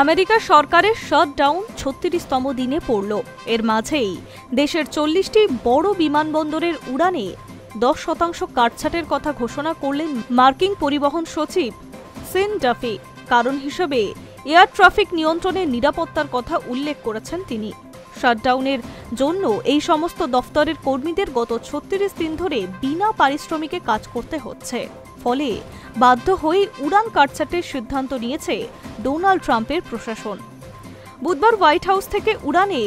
America সরকারের shutdown ৩৬তম দিনে পড়ল। এর মাঝেই দেশের ৪০টি বড় বিমানবন্দরের উড়ানে ১০% কাটছাঁটের কথা ঘোষণা করলেন মার্কিন পরিবহন সচিব সিন ডাফি। কারণ হিসেবে এয়ার ট্রাফিক নিয়ন্ত্রণের নিরাপত্তার কথা উল্লেখ করেছেন তিনি। শাটডাউনের জন্য এই সমস্ত দফতরের কর্মীদের গত ৩৬ দিন ধরে বিনা পারিশ্রমিকে কাজ করতে হচ্ছে। ফলে বাধ্য হয়ে উড়ান কাটছাঁটের সিদ্ধান্ত নিয়েছে ডোনাল্ড ট্রাম্পের প্রশাসন। বুধবার হোয়াইট হাউস থেকে উড়ানে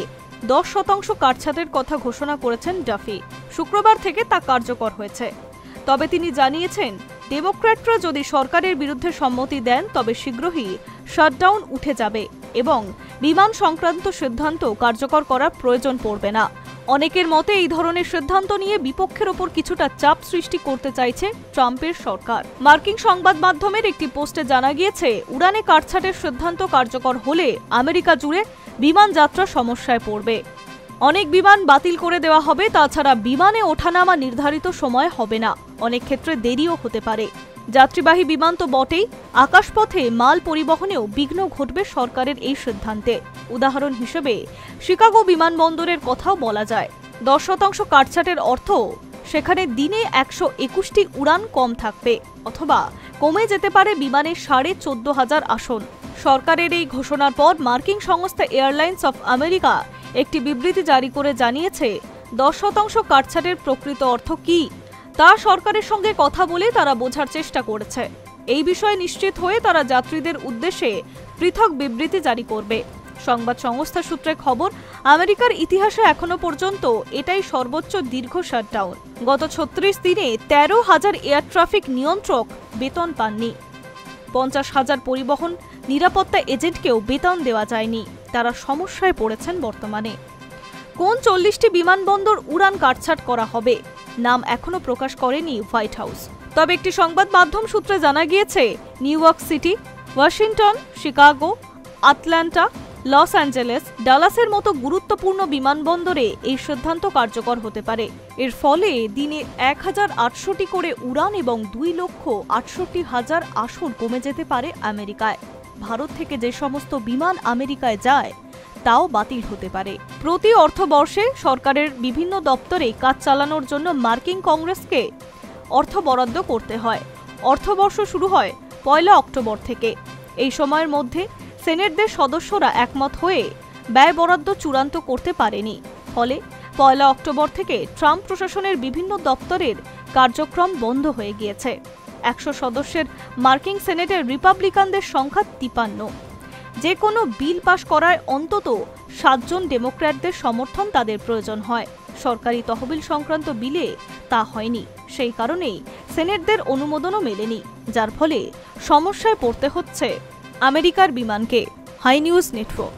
১০% কাটছাঁটের কথা ঘোষণা করেছেন ডাফি। শুক্রবার থেকে তা কার্যকর হয়েছে। তবে তিনি জানিয়েছেন, ডেমোক্র্যাটরা যদি সরকারের বিরুদ্ধে সম্মতি দেন তবে শীঘ্রই শাটডাউন উঠে যাবে এবং বিমান সংক্রান্ত সিদ্ধান্ত কার্যকর করার প্রয়োজন পড়বে না। অনেকের মতে এই ধরনের সিদ্ধান্ত নিয়ে বিপক্ষের ওপর কিছুটা চাপ সৃষ্টি করতে চাইছে ট্রাম্পের সরকার। মার্কিন সংবাদ মাধ্যমের একটি পোস্টে জানা গিয়েছে, উড়ানে কাটছাঁটের সিদ্ধান্ত কার্যকর হলে আমেরিকা জুড়ে বিমান যাত্রা সমস্যায় পড়বে। অনেক বিমান বাতিল করে দেওয়া হবে। তাছাড়া বিমানে ওঠানামা নির্ধারিত সময় হবে না, অনেক ক্ষেত্রে দেরিও হতে পারে। যাত্রীবাহী বিমান তো বটেই, আকাশপথে মাল পরিবহনেও বিঘ্ন ঘটবে সরকারের এই সিদ্ধান্তে। উদাহরণ হিসেবে শিকাগো বিমানবন্দরের কথাও বলা যায়। ১০% কাটছাঁটের অর্থ সেখানে দিনে ১২১টি উড়ান কম থাকবে, অথবা কমে যেতে পারে বিমানের ১৪,৫০০ আসন। সরকারের এই ঘোষণার পর মার্কিন সংস্থা এয়ারলাইন্স অফ আমেরিকা একটি বিবৃতি জারি করে জানিয়েছে, ১০% কাটছাঁটের প্রকৃত অর্থ কী তা সরকারের সঙ্গে কথা বলে তারা বোঝার চেষ্টা করেছে। এই বিষয়ে নিশ্চিত হয়ে তারা যাত্রীদের উদ্দেশ্যে পৃথক বিবৃতি জারি করবে। সংবাদ সংস্থা সূত্রে খবর, আমেরিকার ইতিহাসে এখনো পর্যন্ত এটাই সর্বোচ্চ দীর্ঘ শাটডাউন। গত ৩৬ দিনে ১৩,০০০ এয়ার ট্রাফিক নিয়ন্ত্রক বেতন পাননি। ৫০,০০০ পরিবহন নিরাপত্তা এজেন্টকেও বেতন দেওয়া যায়নি। তারা সমস্যায় পড়েছেন বর্তমানে। কোন ৪০টি বিমানবন্দর উড়ান কাটছাঁট করা হবে, নাম এখনো প্রকাশ করেনি হোয়াইট হাউস। তবে একটি সংবাদ মাধ্যম সূত্রে জানা গিয়েছে, New York City, Washington, Chicago, Atlanta, Los Angeles, ডালাসের মতো গুরুত্বপূর্ণ বিমানবন্দরে এই সিদ্ধান্ত কার্যকর হতে পারে। এর ফলে দিনে ১,৮০০টি করে উড়ান এবং ২,৬৮,০০০ আসন কমে যেতে পারে আমেরিকায়। ভারত থেকে যে সমস্ত বিমান আমেরিকায় যায় তাও বাতিল হতে পারে। প্রতি অর্থবর্ষে সরকারের বিভিন্ন দপ্তরে কাজ চালানোর জন্য মার্কিন কংগ্রেসকে অর্থ বরাদ্দ করতে হয়। অর্থবর্ষ শুরু হয় ১ অক্টোবর থেকে। এই সময়ের মধ্যে সেনেটদের সদস্যরা একমত হয়ে ব্যয় বরাদ্দ চূড়ান্ত করতে পারেনি। ফলে ১ অক্টোবর থেকে ট্রাম্প প্রশাসনের বিভিন্ন দপ্তরের কার্যক্রম বন্ধ হয়ে গিয়েছে। ১০০ সদস্যের মার্কিন সেনেটের রিপাবলিকানদের সংখ্যা ৫৩। যে কোনো বিল পাশ করায় অন্তত ৭ জন ডেমোক্র্যাটদের সমর্থন তাদের প্রয়োজন হয়। সরকারি তহবিল সংক্রান্ত বিলে তা হয়নি। সেই কারণেই সেনেটদের অনুমোদনও মেলেনি, যার ফলে সমস্যায় পড়তে হচ্ছে আমেরিকার বিমানকে। High news network.